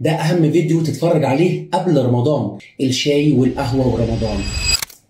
ده اهم فيديو تتفرج عليه قبل رمضان، الشاي والقهوه ورمضان.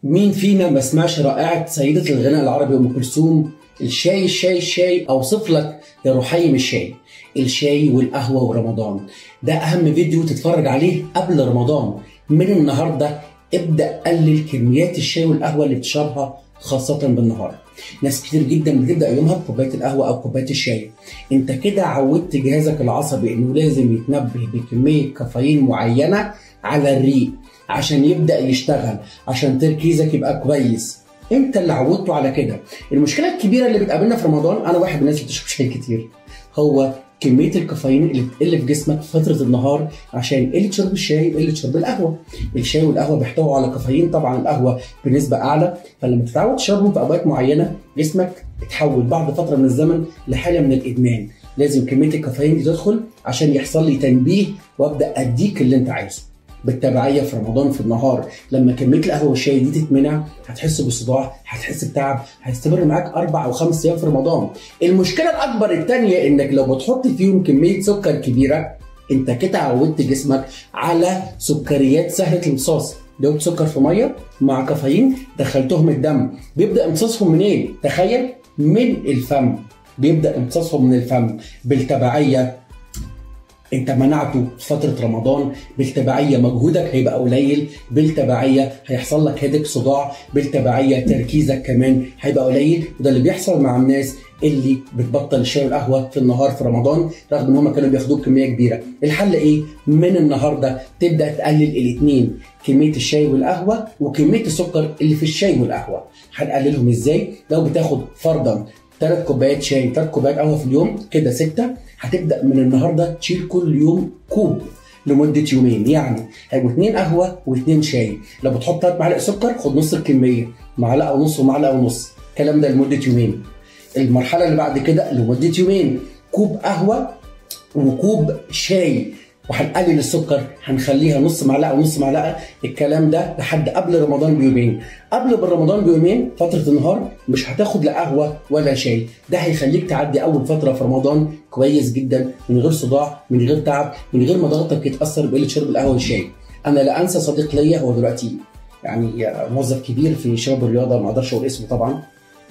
مين فينا ما سمعش رائعه سيده الغناء العربي ام كلثوم؟ الشاي الشاي الشاي، اوصف لك يا رحيم الشاي. الشاي والقهوه ورمضان ده اهم فيديو تتفرج عليه قبل رمضان. من النهارده ابدا قلل كميات الشاي والقهوه اللي بتشربها خاصه بالنهار. ناس كتير جدا بتبدا يومها بكوبايه القهوه او كوبايه الشاي. انت كده عودت جهازك العصبي انه لازم يتنبه بكميه كافيين معينه على الريق عشان يبدا يشتغل، عشان تركيزك يبقى كويس. انت اللي عودته على كده. المشكله الكبيره اللي بتقابلنا في رمضان، انا واحد من الناس اللي بتشرب شاي كتير، هو كميه الكافيين اللي بتقل في جسمك فتره النهار عشان قله شرب الشاي وقله شرب القهوه. الشاي والقهوه بيحتووا على كافيين، طبعا القهوه بنسبه اعلى، فلما تتعود تشربهم في اوقات معينه جسمك اتحول بعد فتره من الزمن لحاله من الادمان. لازم كميه الكافيين دي تدخل عشان يحصل لي تنبيه وابدا اديك اللي انت عايزه. بالتبعيه في رمضان في النهار لما كميه القهوه والشاي دي تتمنع هتحس بصداع، هتحس بتعب، هيستمر معاك 4 أو 5 ايام في رمضان. المشكله الاكبر الثانيه انك لو بتحط فيهم كميه سكر كبيره، انت كده عودت جسمك على سكريات سهله الامتصاص. دوبت سكر في ميه مع كافيين دخلتهم الدم، بيبدا امتصاصهم منين؟ تخيل، من الفم. بيبدا امتصاصهم من الفم. بالتبعيه انت منعته في فتره رمضان، بالتبعيه مجهودك هيبقى قليل، بالتبعيه هيحصل لك هيدك صداع، بالتبعيه تركيزك كمان هيبقى قليل. وده اللي بيحصل مع الناس اللي بتبطل الشاي والقهوه في النهار في رمضان رغم ان هم كانوا بياخدوه بكميه كبيره. الحل ايه؟ من النهارده تبدا تقلل الاثنين، كميه الشاي والقهوه وكميه السكر اللي في الشاي والقهوه. هنقللهم ازاي؟ لو بتاخد فرضا 3 كوبايات شاي 3 كوبايات قهوه في اليوم، كده 6، هتبدا من النهارده تشيل كل يوم كوب لمده يومين. يعني هيبقوا 2 قهوه و2 شاي. لو بتحط 3 معالق سكر خد نص الكميه، معلقه ونص ومعلقه ونص، الكلام ده لمده يومين. المرحله اللي بعد كده لمده يومين كوب قهوه وكوب شاي، وهنقلل السكر هنخليها نص معلقه ونص معلقه. الكلام ده لحد قبل رمضان بيومين. قبل رمضان بيومين فتره النهار مش هتاخد لا قهوه ولا شاي. ده هيخليك تعدي اول فتره في رمضان كويس جدا، من غير صداع، من غير تعب، من غير ما ضغطك يتاثر بقله شرب القهوه والشاي. انا لا انسى صديق ليا، هو دلوقتي يعني موظف كبير في شباب الرياضه، ما اقدرش اقول اسمه طبعا،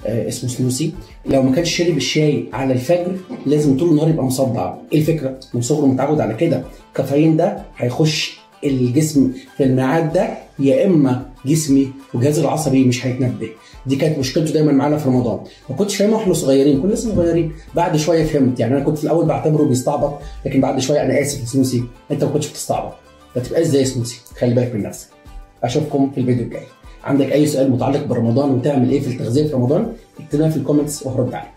اسمه سنوسي. لو ما كانش شرب الشاي على الفجر لازم طول النهار يبقى مصدع. ايه الفكره؟ من صغره متعود على كده. الكافيين ده هيخش الجسم في الميعاد ده، يا اما جسمي وجهازي العصبي مش هيتنبه. دي كانت مشكلته دايما معانا في رمضان. ما كنتش فاهمها واحنا صغيرين، كنا لسه صغيرين. بعد شويه فهمت. يعني انا كنت في الاول بعتبره بيستعبط، لكن بعد شويه انا اسف يا سنوسي، انت ما كنتش بتستعبط. ما تبقاش زي سنوسي، خلي بالك من نفسك. اشوفكم في الفيديو الجاي. عندك اي سؤال متعلق برمضان وتعمل ايه في التغذيه في رمضان؟ اكتبها في الكومنتس وهرد عليك.